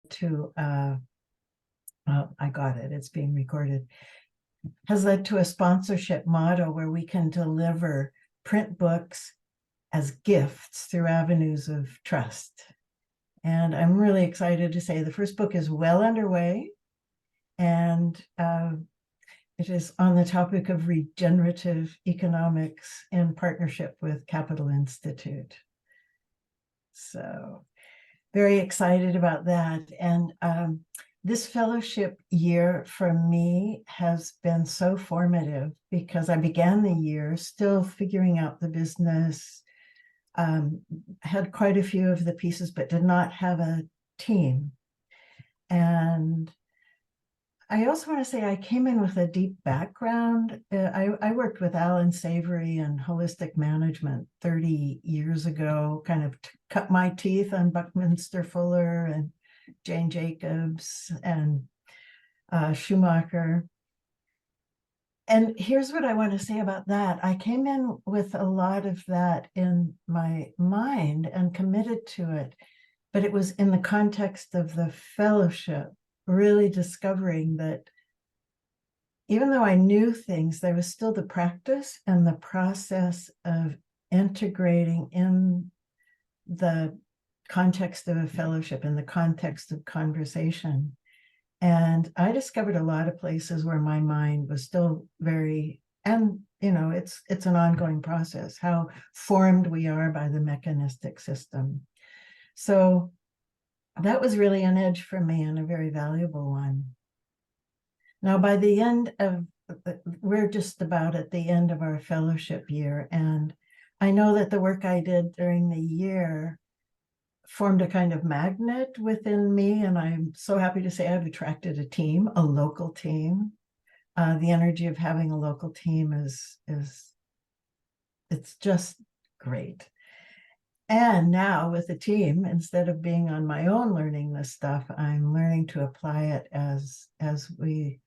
to I got it, it's being recorded, has led to a sponsorship motto where we can deliver print books as gifts through avenues of trust. And I'm really excited to say the first book is well underway, and it is on the topic of regenerative economics in partnership with Capital Institute. So very excited about that. And this fellowship year for me has been so formative because I began the year still figuring out the business, had quite a few of the pieces, but did not have a team. And I also want to say I came in with a deep background. I worked with Alan Savory and holistic management 30 years ago, kind of cut my teeth on Buckminster Fuller and Jane Jacobs and Schumacher. And here's what I want to say about that. I came in with a lot of that in my mind and committed to it, but it was in the context of the fellowship, really discovering that even though I knew things, there was still the practice and the process of integrating in the context of a fellowship, in the context of conversation. And I discovered a lot of places where my mind was still very, and it's an ongoing process, how formed we are by the mechanistic system. So that was really an edge for me and a very valuable one. Now, by the end of, we're just about at the end of our fellowship year, and I know that the work I did during the year formed a kind of magnet within me, and I'm so happy to say I've attracted a team, a local team. The energy of having a local team is it's just great. And now with the team, instead of being on my own learning this stuff, I'm learning to apply it as we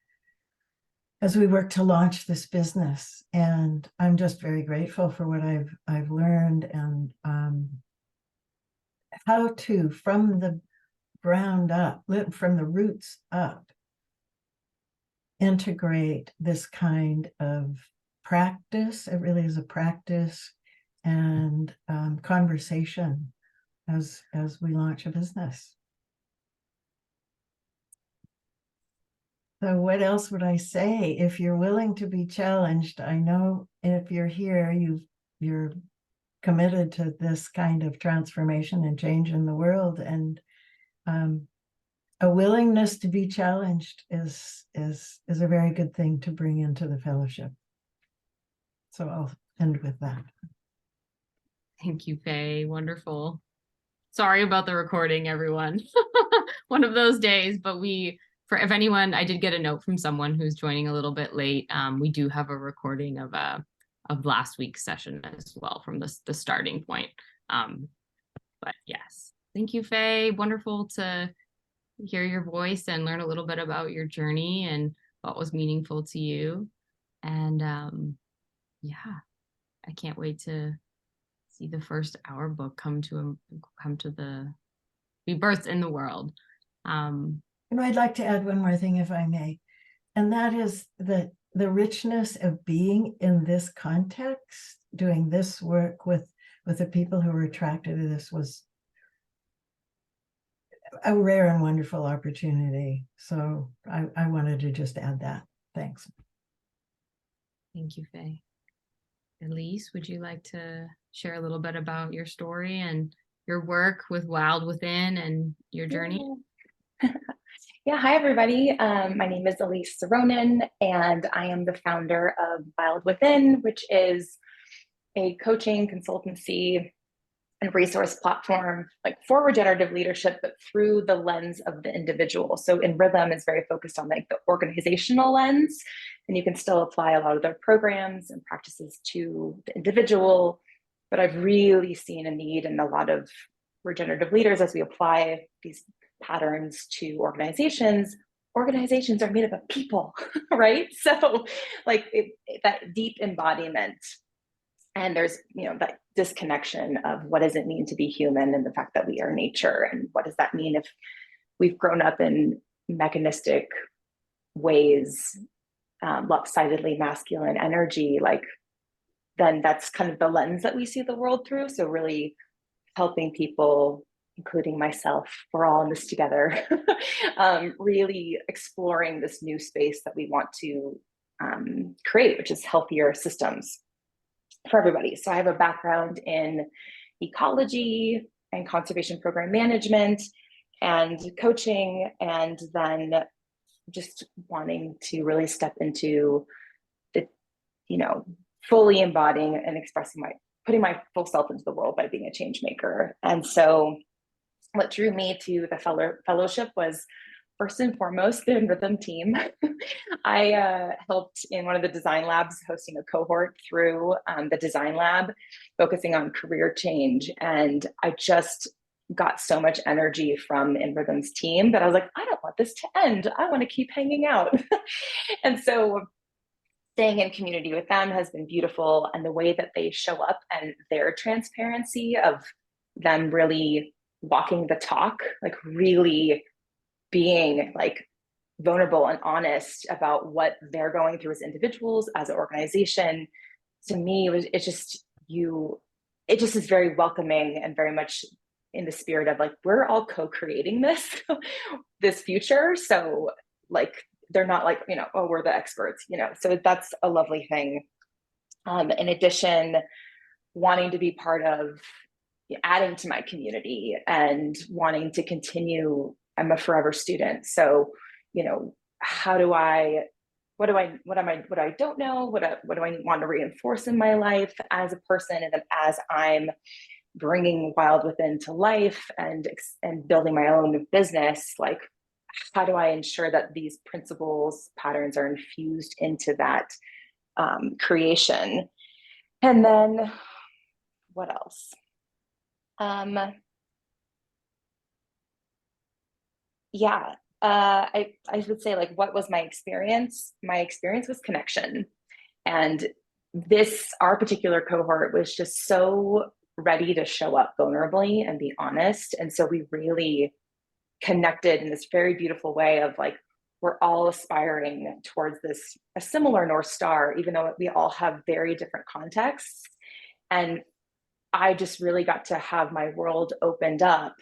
work to launch this business. And I'm just very grateful for what I've learned, and how to, from the ground up, from the roots up, integrate this kind of practice. It really is a practice, and conversation as we launch a business. So what else would I say? If you're willing to be challenged, I know if you're here, you're committed to this kind of transformation and change in the world, and a willingness to be challenged is a very good thing to bring into the fellowship. So I'll end with that. Thank you, Faye. Wonderful. Sorry about the recording, everyone. One of those days, but if anyone, I did get a note from someone who's joining a little bit late. We do have a recording of last week's session as well from the starting point. But yes, thank you, Faye. Wonderful to hear your voice and learn a little bit about your journey and what was meaningful to you. And yeah, I can't wait to see the first Our Book be birthed in the world. I'd like to add one more thing, if I may, and that is the richness of being in this context, doing this work with the people who were attracted to this, was a rare and wonderful opportunity. So I wanted to just add that. Thanks. Thank you, Faye. Elise, would you like to share a little bit about your story and your work with Wild Within and your journey? Yeah, hi everybody. My name is Elise Saronin, and I am the founder of Wild Within, which is a coaching, consultancy, and resource platform for regenerative leadership, but through the lens of the individual. So in Rhythm is very focused on the organizational lens, and you can still apply a lot of their programs and practices to the individual. But I've really seen a need in a lot of regenerative leaders as we apply these patterns to organizations. Organizations are made up of people, right? So that deep embodiment. And there's, that disconnection of what does it mean to be human, and the fact that we are nature, and what does that mean if we've grown up in mechanistic ways, lopsidedly masculine energy, like then that's kind of the lens that we see the world through. So really helping people, including myself, we're all in this together, really exploring this new space that we want to create, which is healthier systems for everybody. So I have a background in ecology and conservation program management and coaching, and then just wanting to really step into the, fully embodying and expressing putting my full self into the world by being a change maker. And so what drew me to the fellowship was first and foremost the Rhythm team. I helped in one of the design labs hosting a cohort through the design lab, focusing on career change. And I just got so much energy from Rhythm's team that I was like, I don't want this to end. I want to keep hanging out. And so staying in community with them has been beautiful. And the way that they show up and their transparency of them really walking the talk, like really being like vulnerable and honest about what they're going through as individuals, as an organization, to me, it just is very welcoming and very much in the spirit of like, we're all co-creating this future. So like, they're not like, oh, we're the experts, so that's a lovely thing. In addition, wanting to be part of adding to my community and wanting to continue. I'm a forever student. So, what do I don't know? What do I want to reinforce in my life as a person? And then as I'm bringing Wild Within to life and building my own business, like, how do I ensure that these principles, patterns are infused into that creation? And then what else? I would say, like, what was my experience? My experience was connection. And our particular cohort was just so ready to show up vulnerably and be honest. And so we really connected in this very beautiful way of like, we're all aspiring towards a similar North Star, even though we all have very different contexts. And I just really got to have my world opened up,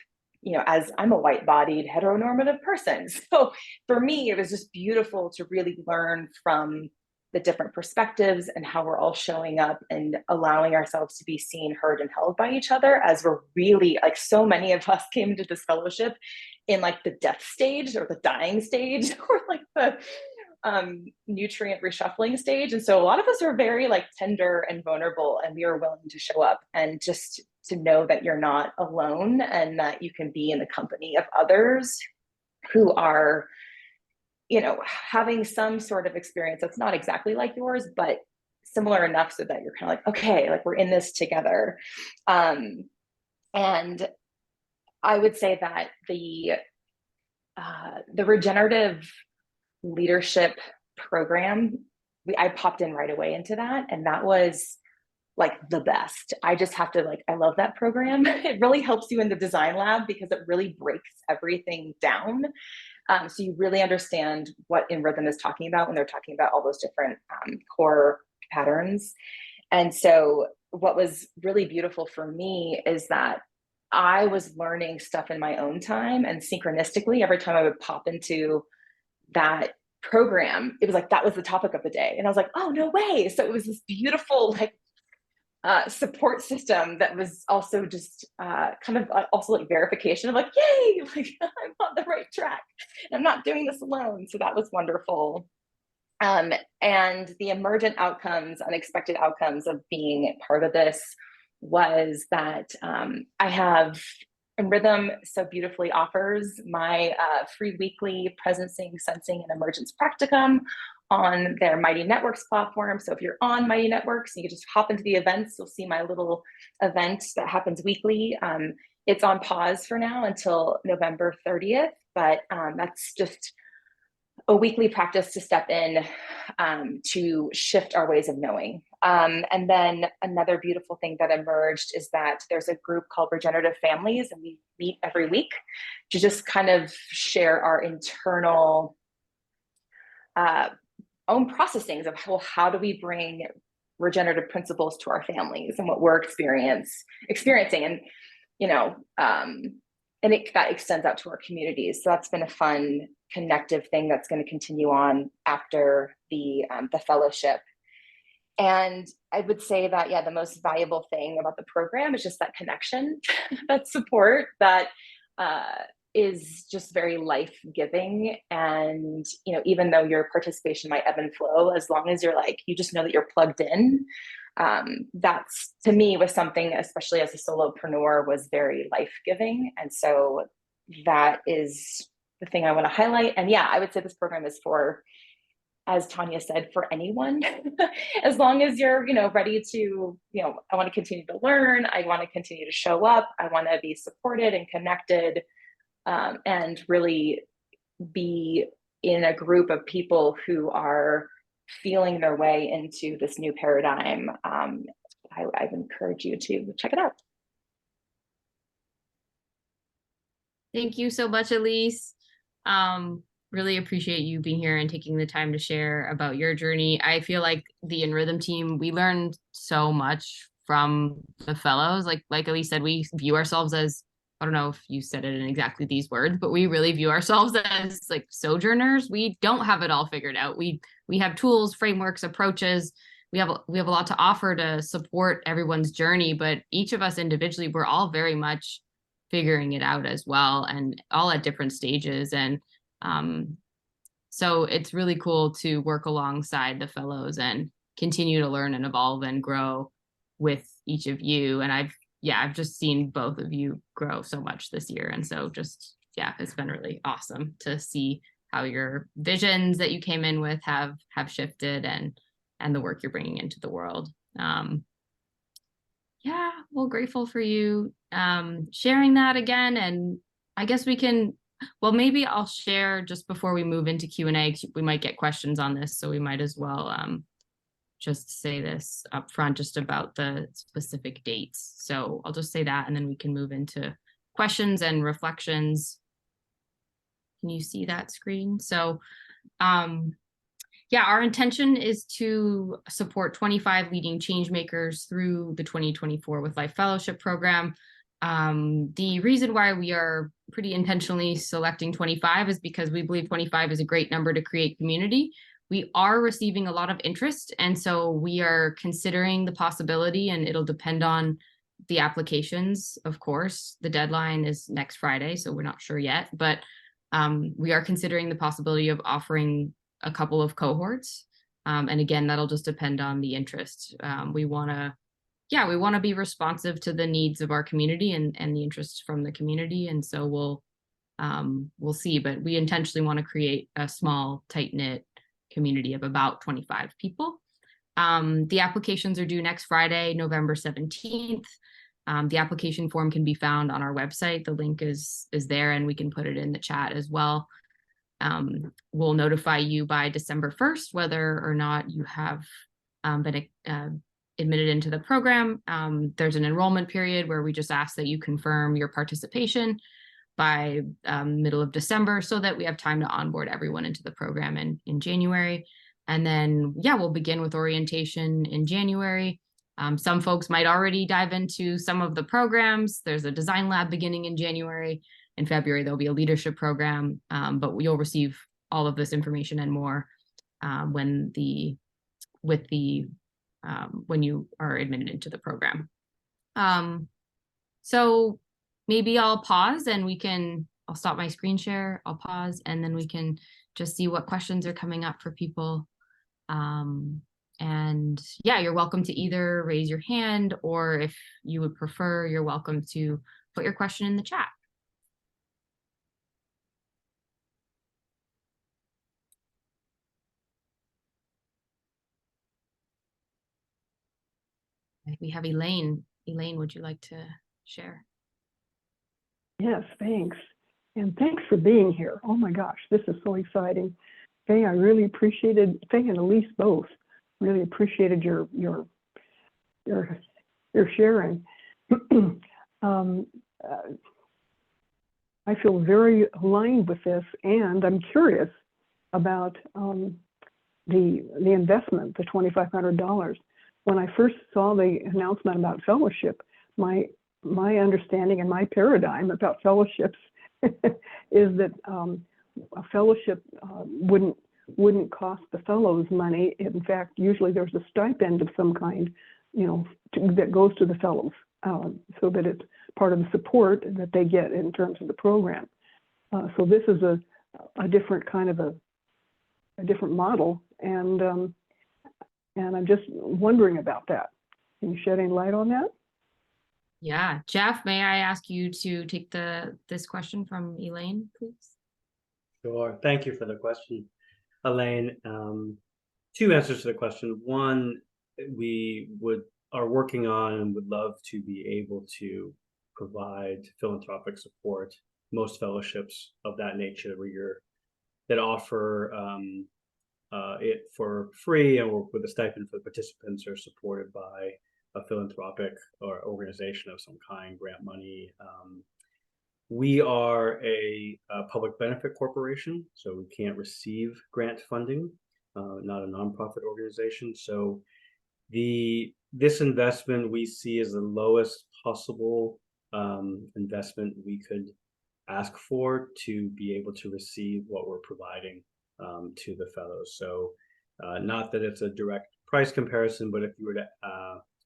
as I'm a white-bodied heteronormative person. So for me, it was just beautiful to really learn from the different perspectives and how we're all showing up and allowing ourselves to be seen, heard, and held by each other, as we're really, like, so many of us came into this fellowship in like the death stage or the dying stage or like the nutrient reshuffling stage. And so a lot of us are very like tender and vulnerable, and we are willing to show up and just to know that you're not alone and that you can be in the company of others who are, having some sort of experience that's not exactly like yours, but similar enough so that you're kind of like, okay, like we're in this together. And I would say that the regenerative leadership program, I popped in right away into that, and that was like the best. I just have to I love that program. It really helps you in the design lab because it really breaks everything down. So you really understand what Rhythm is talking about when they're talking about all those different core patterns. And so what was really beautiful for me is that I was learning stuff in my own time, and synchronistically, every time I would pop into that program, it was like, that was the topic of the day. And I was like, oh, no way. So it was this beautiful, support system that was also just kind of also like verification of like, yay, like I'm on the right track. I'm not doing this alone. So that was wonderful. And the emergent outcomes, unexpected outcomes of being part of this was that I have Rhythm so beautifully offers my free weekly presencing, sensing, and emergence practicum on their Mighty Networks platform. So if you're on Mighty Networks, you can just hop into the events. You'll see my little event that happens weekly. It's on pause for now until November 30th, but that's just a weekly practice to step in to shift our ways of knowing. And then another beautiful thing that emerged is that there's a group called Regenerative Families, and we meet every week to just kind of share our internal own processings of how do we bring regenerative principles to our families and what we're experiencing, and that extends out to our communities. So that's been a fun connective thing that's going to continue on after the fellowship. And I would say that, yeah, the most valuable thing about the program is just that connection, that support that is just very life-giving. And, even though your participation might ebb and flow, as long as you just know that you're plugged in, that's, to me, was something, especially as a solopreneur, was very life-giving. And so that is the thing I want to highlight. And yeah, I would say this program is for, as Tanya said, for anyone, as long as you're, ready to, I want to continue to learn. I want to continue to show up. I want to be supported and connected, and really be in a group of people who are feeling their way into this new paradigm. I would encourage you to check it out. Thank you so much, Elise. Really appreciate you being here and taking the time to share about your journey. I feel like the In Rhythm team, we learned so much from the fellows. Like Elise said, we view ourselves as, I don't know if you said it in exactly these words, but we really view ourselves as like sojourners. We don't have it all figured out. We have tools, frameworks, approaches. We have a lot to offer to support everyone's journey, but each of us individually, we're all very much figuring it out as well, and all at different stages. And so it's really cool to work alongside the fellows and continue to learn and evolve and grow with each of you. And I've just seen both of you grow so much this year. And so it's been really awesome to see how your visions that you came in with have shifted, and the work you're bringing into the world. Well, grateful for you sharing that again. And I guess maybe I'll share just before we move into Q&A, we might get questions on this. So we might as well just say this up front, just about the specific dates. So I'll just say that, and then we can move into questions and reflections. Can you see that screen? So our intention is to support 25 leading change makers through the 2024 With Life Fellowship program. The reason why we are pretty intentionally selecting 25 is because we believe 25 is a great number to create community. We are receiving a lot of interest, and so we are considering the possibility, and it'll depend on the applications, of course. The deadline is next Friday, so we're not sure yet, but we are considering the possibility of offering a couple of cohorts. And again, that'll just depend on the interest. We want to be responsive to the needs of our community and the interests from the community. And so we'll see, but we intentionally want to create a small, tight-knit community of about 25 people. The applications are due next Friday, November 17th. The application form can be found on our website. The link is there, and we can put it in the chat as well. We'll notify you by December 1st whether or not you have been admitted into the program. There's an enrollment period where we just ask that you confirm your participation by middle of December, so that we have time to onboard everyone into the program in January. And then, we'll begin with orientation in January. Some folks might already dive into some of the programs. There's a design lab beginning in January. In February, there'll be a leadership program, but you'll receive all of this information and more when you are admitted into the program. So maybe I'll pause and I'll stop my screen share, I'll pause, and then we can just see what questions are coming up for people. And you're welcome to either raise your hand, or if you would prefer, you're welcome to put your question in the chat. We have Elaine. Elaine, would you like to share? Yes, thanks. And thanks for being here. Oh my gosh, this is so exciting. Faye, I really appreciated, Faye and Elise both, really appreciated your sharing. I feel very aligned with this, and I'm curious about the investment, the $2,500. When I first saw the announcement about fellowship, my understanding and my paradigm about fellowships is that a fellowship wouldn't cost the fellows money. In fact, usually there's a stipend of some kind, that goes to the fellows, so that it's part of the support that they get in terms of the program. So this is a different kind of a different model, and I'm just wondering about that. Can you shed any light on that? Yeah, Jeff, may I ask you to take this question from Elaine, please? Sure. Thank you for the question, Elaine. Two answers to the question. One, we are working on and would love to be able to provide philanthropic support. Most fellowships of that nature that offer it for free and work with a stipend for the participants are supported by a philanthropic or organization of some kind, grant money. We are a public benefit corporation, so we can't receive grant funding, not a nonprofit organization. So this investment we see as the lowest possible investment we could ask for to be able to receive what we're providing to the fellows. So not that it's a direct price comparison, but if you were to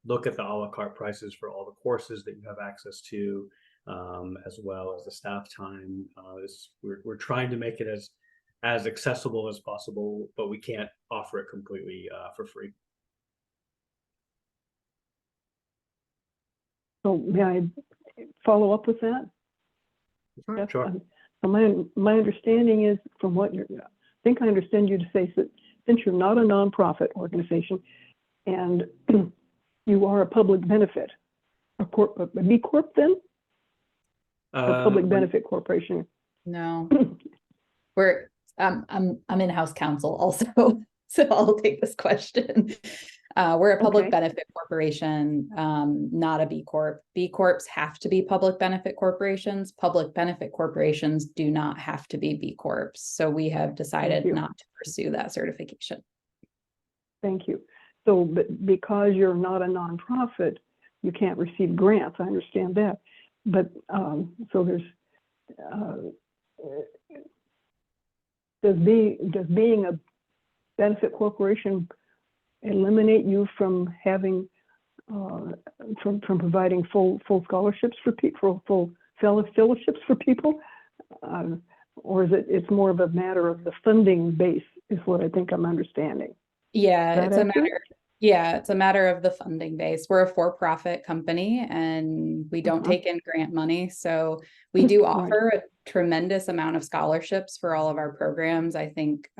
look at the a la carte prices for all the courses that you have access to, as well as the staff time, we're trying to make it as accessible as possible, but we can't offer it completely for free. So may I follow up with that? Sure. Sure. So my understanding is, from what I think I understand you to say, that since you're not a nonprofit organization and you are a public benefit, a B Corp then? A public benefit corporation. No, we're I'm in-house counsel also, so I'll take this question. We're a public Okay. benefit corporation, not a B Corp. B Corps have to be public benefit corporations. Public benefit corporations do not have to be B Corps. So we have decided you. not to pursue that certification. Thank you. So because you're not a nonprofit, you can't receive grants. I understand that. But so there's, does being a benefit corporation eliminate you from having, from providing full scholarships for people, full fellowships for people? Or is it's more of a matter of the funding base is what I think I'm understanding. Yeah, Is that accurate? it's a matter of the funding base. We're a for-profit company and we don't take in grant money. So we do offer a tremendous amount of scholarships for all of our programs. I think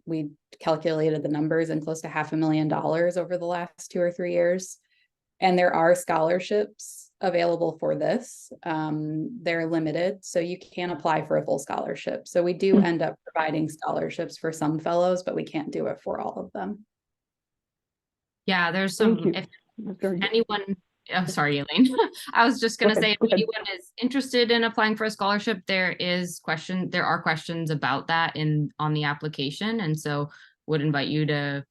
we calculated the numbers and close to $500,000 over the last 2 or 3 years. And there are scholarships available for this. They're limited, so you can apply for a full scholarship. So we do end up providing scholarships for some fellows, but we can't do it for all of them. Yeah, there's some, Thank you. if That's very good. anyone, oh, sorry, Elaine. I was just gonna Go say, ahead, if go ahead. anyone is interested in applying for a scholarship, there are questions about that on the application. And so would invite you to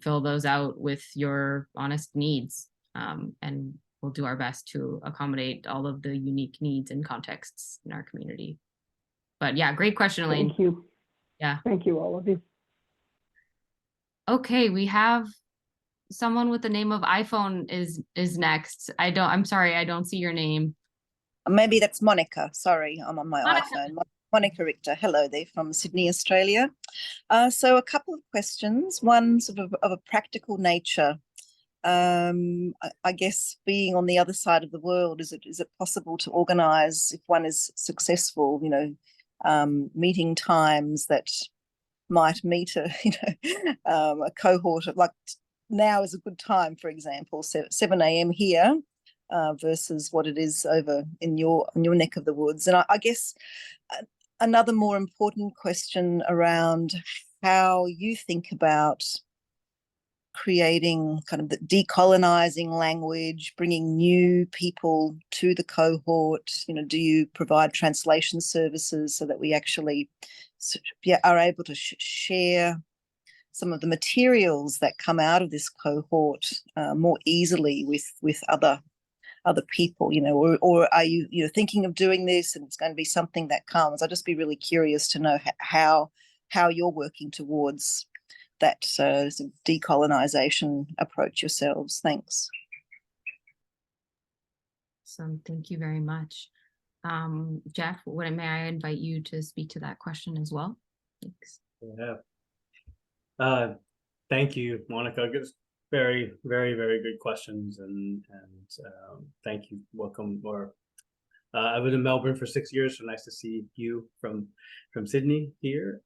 fill those out with your honest needs. And we'll do our best to accommodate all of the unique needs and contexts in our community. But yeah, great question, Elaine. Thank you. Yeah. Thank you, all of you. Okay, we have someone with the name of iPhone is next. I'm sorry, I don't see your name. Maybe that's Monica. Sorry, I'm on my Monica. iPhone. Monica Richter. Hello there from Sydney, Australia. So a couple of questions. One sort of a practical nature. I guess being on the other side of the world, is it possible to organise, if one is successful, meeting times that might meet a cohort of, like, now is a good time, for example, 7 a.m. here versus what it is over in your neck of the woods. And I guess another more important question around how you think about creating kind of the decolonizing language, bringing new people to the cohort. You know, do you provide translation services so that we actually are able to share some of the materials that come out of this cohort more easily with other people, you know, or are you thinking of doing this and it's going to be something that comes? I'd just be really curious to know how you're working towards that decolonization approach yourselves. Thanks. So thank you very much. Jeff, may I invite you to speak to that question as well? Thanks. Yeah. Thank you, Monica. Very, very, very good questions, and thank you. Welcome. I was in Melbourne for 6 years, so nice to see you from Sydney here.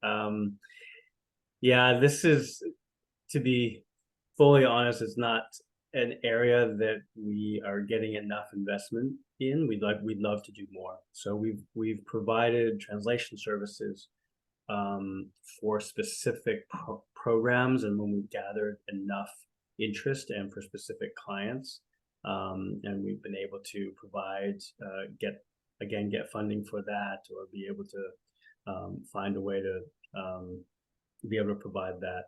Yeah, this is, to be fully honest, it's not an area that we are getting enough investment in. We'd love to do more. So we've provided translation services for specific programs, and when we've gathered enough interest and for specific clients, and we've been able to provide get funding for that, or be able to find a way to be able to provide that.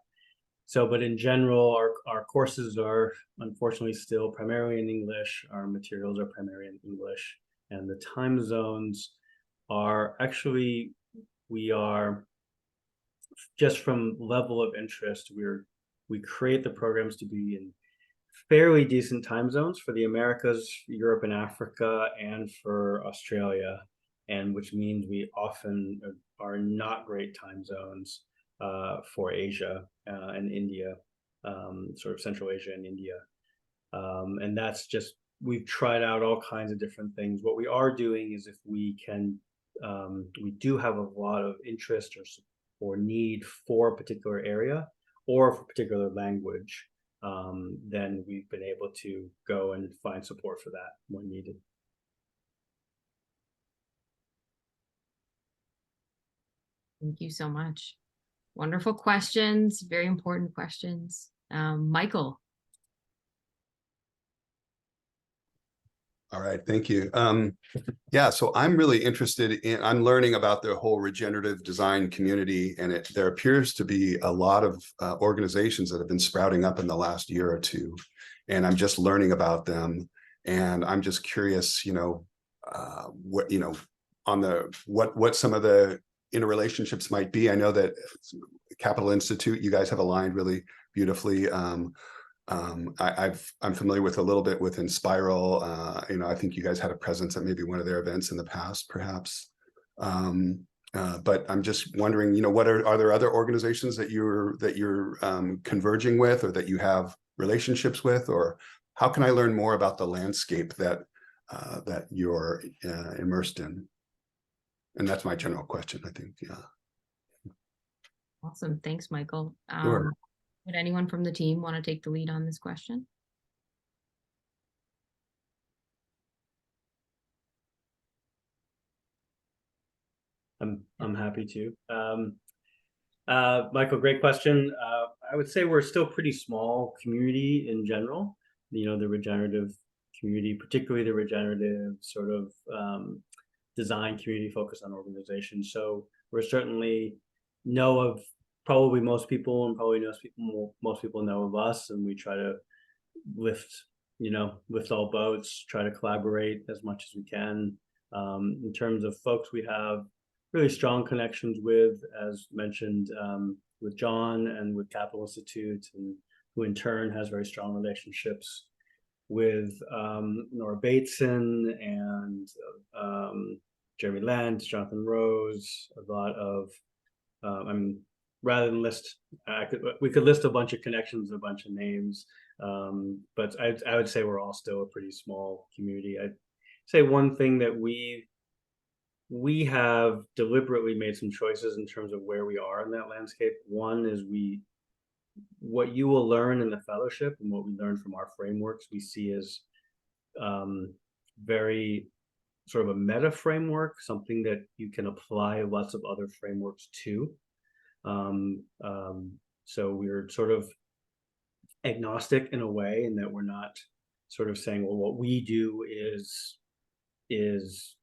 So, but in general, our courses are unfortunately still primarily in English. Our materials are primarily in English, and the time zones are actually, we are just from level of interest, we create the programs to be in fairly decent time zones for the Americas, Europe and Africa, and for Australia, and which means we often are not great time zones for Asia and India, sort of Central Asia and India. And that's just, we've tried out all kinds of different things. What we are doing is, if we can, we do have a lot of interest or need for a particular area or for a particular language, then we've been able to go and find support for that when needed. Thank you so much. Wonderful questions, very important questions. Michael. All right, thank you. Yeah, so I'm really interested in, I'm learning about the whole regenerative design community, and there appears to be a lot of organizations that have been sprouting up in the last year or two, and I'm just learning about them, and I'm just curious, what, what some of the interrelationships might be. I know that Capital Institute, you guys have aligned really beautifully. I'm familiar with a little bit with Inspiral. I think you guys had a presence at maybe one of their events in the past, perhaps. But I'm just wondering, what are there other organizations that you're converging with, or that you have relationships with, or how can I learn more about the landscape that you're immersed in? And that's my general question, I think. Yeah. Awesome. Thanks, Michael. Sure. Would anyone from the team want to take the lead on this question? I'm happy to. Michael, great question. I would say we're still pretty small community in general. The regenerative community, particularly the regenerative sort of design community focused on organizations. So we're certainly know of probably most people, and probably most people know of us, and we try to lift all boats, try to collaborate as much as we can. In terms of folks we have really strong connections with, as mentioned, with John and with Capital Institute, and who in turn has very strong relationships with Nora Bateson and Jeremy Lent, Jonathan Rose, a lot of, rather than list, we could list a bunch of connections, a bunch of names, but I would say we're all still a pretty small community. I'd say one thing that we have deliberately made some choices in terms of where we are in that landscape. One is what you will learn in the fellowship and what we learn from our frameworks, we see as very sort of a meta framework, something that you can apply lots of other frameworks to. So we're sort of agnostic in a way, in that we're not sort of saying, well, what we do is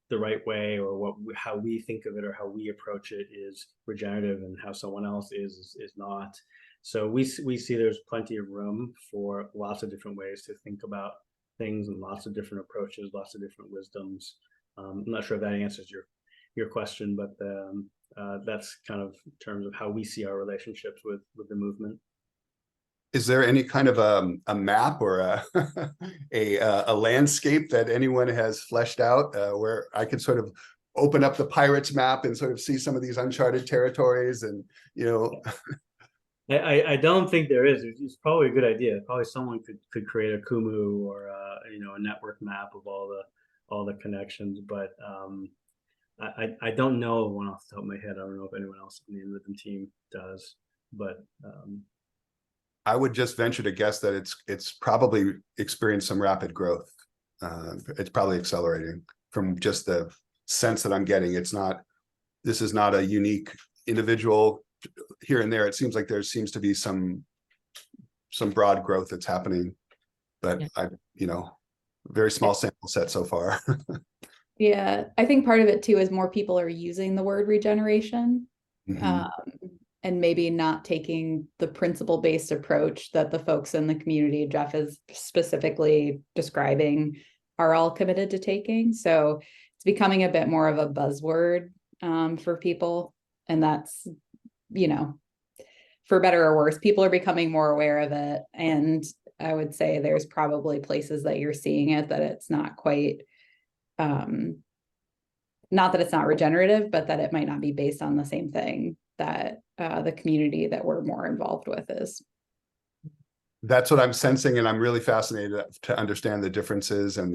the right way, or how we think of it or how we approach it is regenerative, and how someone else is not. So we see there's plenty of room for lots of different ways to think about things, and lots of different approaches, lots of different wisdoms. I'm not sure if that answers your question, but that's kind of in terms of how we see our relationships with the movement. Is there any kind of a map or a landscape that anyone has fleshed out where I could sort of open up the Pirates map and sort of see some of these uncharted territories, and I don't think there is. It's probably a good idea. Probably someone could create a Kumu or a network map of all the connections, but I don't know one off the top of my head. I don't know if anyone else on the InRhythm team does, but I would just venture to guess that it's probably experienced some rapid growth. It's probably accelerating from just the sense that I'm getting. This is not a unique individual here and there. It seems like there seems to be some broad growth that's happening, but Yeah. Very small sample set so far. Yeah, I think part of it too is more people are using the word regeneration. Mhm. And maybe not taking the principle-based approach that the folks in the community Jeff is specifically describing are all committed to taking. So it's becoming a bit more of a buzzword for people. And that's, for better or worse, people are becoming more aware of it. And I would say there's probably places that you're seeing it that it's not quite, not that it's not regenerative, but that it might not be based on the same thing that the community that we're more involved with is. That's what I'm sensing, and I'm really fascinated to understand the differences and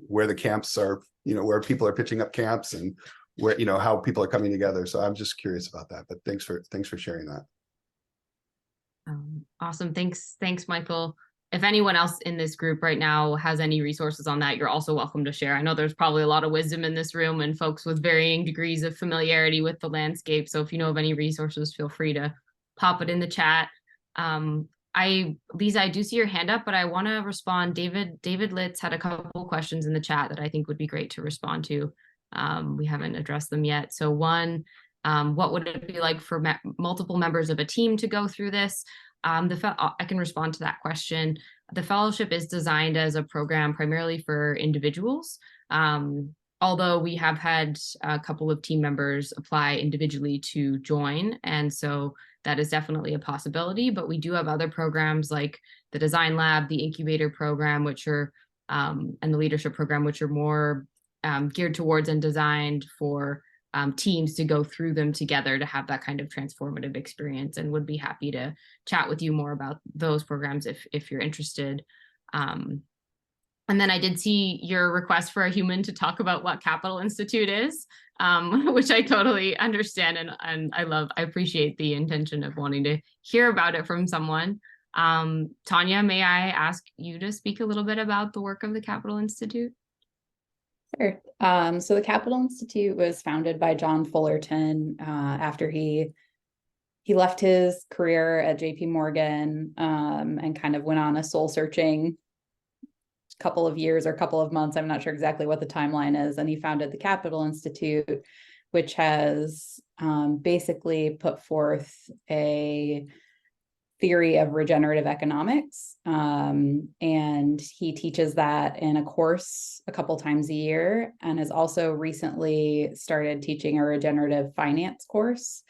where the camps are, where people are pitching up camps, and where, how people are coming together. So I'm just curious about that, but thanks for sharing that. Awesome. Thanks, Michael. If anyone else in this group right now has any resources on that, you're also welcome to share. I know there's probably a lot of wisdom in this room and folks with varying degrees of familiarity with the landscape. So if you know of any resources, feel free to pop it in the chat. Lisa, I do see your hand up, but I want to respond. David Litz had a couple questions in the chat that I think would be great to respond to. We haven't addressed them yet. So one, what would it be like for multiple members of a team to go through this? I can respond to that question. The fellowship is designed as a program primarily for individuals, although we have had a couple of team members apply individually to join, and so that is definitely a possibility. But we do have other programs like the Design Lab, the Incubator program, which are and the Leadership program, which are more geared towards and designed for teams to go through them together to have that kind of transformative experience, and would be happy to chat with you more about those programs if you're interested. And then I did see your request for a human to talk about what Capital Institute is, which I totally understand, and I appreciate the intention of wanting to hear about it from someone. Tanya, may I ask you to speak a little bit about the work of the Capital Institute? Sure. So the Capital Institute was founded by John Fullerton after he left his career at JP Morgan and kind of went on a soul searching couple of years or couple of months. I'm not sure exactly what the timeline is. And he founded the Capital Institute, which has basically put forth a theory of regenerative economics. And he teaches that in a course a couple times a year, and has also recently started teaching a regenerative finance course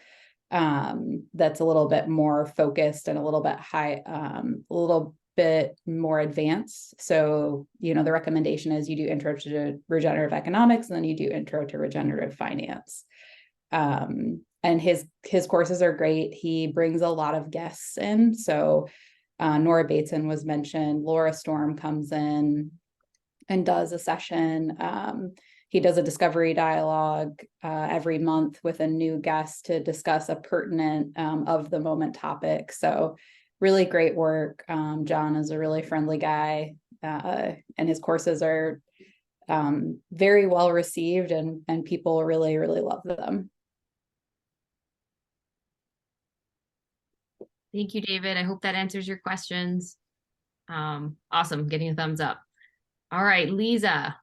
that's a little bit more focused and a little bit more advanced. So, the recommendation is you do intro to regenerative economics, and then you do intro to regenerative finance. And his courses are great. He brings a lot of guests in. So Nora Bateson was mentioned. Laura Storm comes in and does a session. He does a discovery dialogue every month with a new guest to discuss a pertinent of the moment topic. So really great work. John is a really friendly guy, and his courses are very well received, and people really, really love them. Thank you, David. I hope that answers your questions. Awesome, getting a thumbs up. All right, Lisa,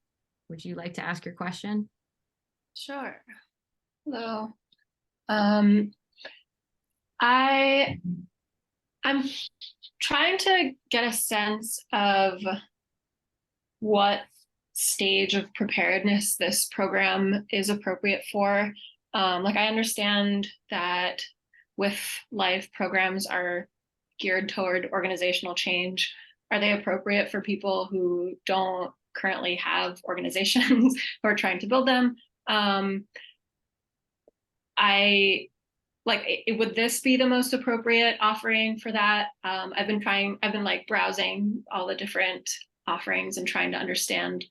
would you like to ask your question? Sure. Hello. I'm trying to get a sense of what stage of preparedness this program is appropriate for. Like, I understand that with life, programs are geared toward organizational change. Are they appropriate for people who don't currently have organizations who are trying to build them? Would this be the most appropriate offering for that? I've been like browsing all the different offerings and trying to understand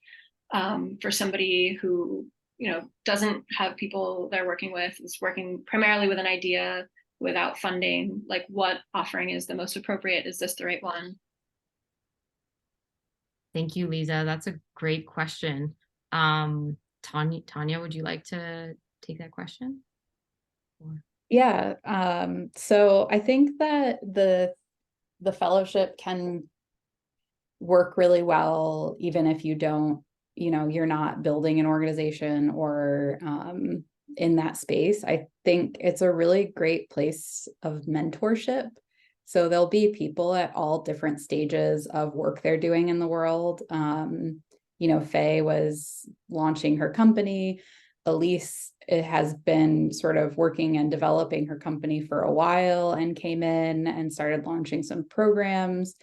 for somebody who, doesn't have people they're working with, is working primarily with an idea without funding, like what offering is the most appropriate? Is this the right one? Thank you, Lisa. That's a great question. Tanya, would you like to take that question? Yeah. So I think that the fellowship can work really well, even if you don't, you're not building an organization or in that space. I think it's a really great place of mentorship. So there'll be people at all different stages of work they're doing in the world. Faye was launching her company. Elise has been sort of working and developing her company for a while and came in and started launching some programs.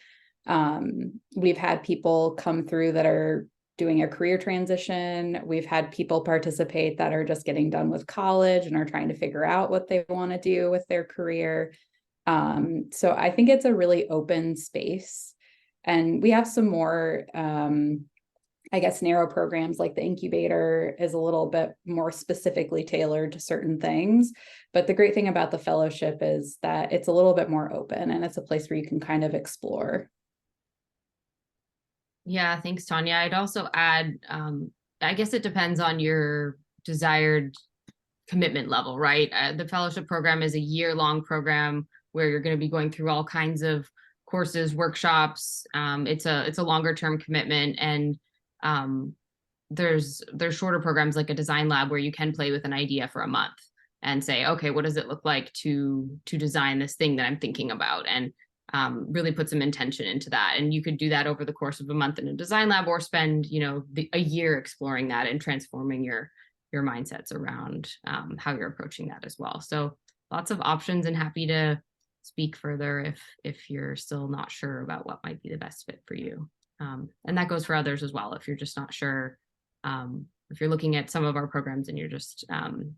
We've had people come through that are doing a career transition. We've had people participate that are just getting done with college and are trying to figure out what they want to do with their career. So I think it's a really open space. And we have some more, narrow programs, like the incubator is a little bit more specifically tailored to certain things. But the great thing about the fellowship is that it's a little bit more open, and it's a place where you can kind of explore. Yeah, thanks, Tanya. I'd also add, I guess it depends on your desired commitment level, right? The fellowship program is a year-long program where you're going to be going through all kinds of courses, workshops. It's a longer term commitment, and there's shorter programs like a design lab where you can play with an idea for a month and say, okay, what does it look like to design this thing that I'm thinking about, and really put some intention into that. And you could do that over the course of a month in a design lab, or spend a year exploring that and transforming your mindsets around how you're approaching that as well. So lots of options, and happy to speak further if you're still not sure about what might be the best fit for you. And that goes for others as well. If you're just not sure, if you're looking at some of our programs and you're just on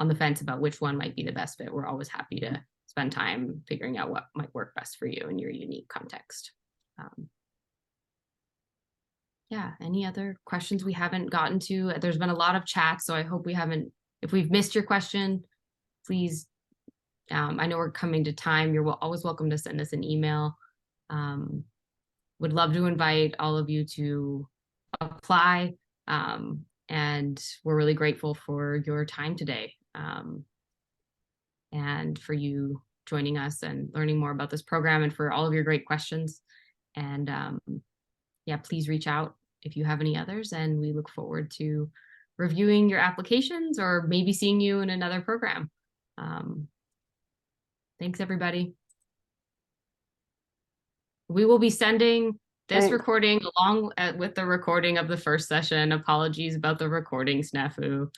the fence about which one might be the best fit, we're always happy to spend time figuring out what might work best for you in your unique context. Yeah, any other questions we haven't gotten to? There's been a lot of chat, so I hope if we've missed your question, please, I know we're coming to time. You're always welcome to send us an email. Would love to invite all of you to apply. And we're really grateful for your time today. And for you joining us and learning more about this program, and for all of your great questions. And yeah, please reach out if you have any others, and we look forward to reviewing your applications or maybe seeing you in another program. Thanks, everybody. We will be sending this recording along with the recording of the first session. Apologies about the recording snafu.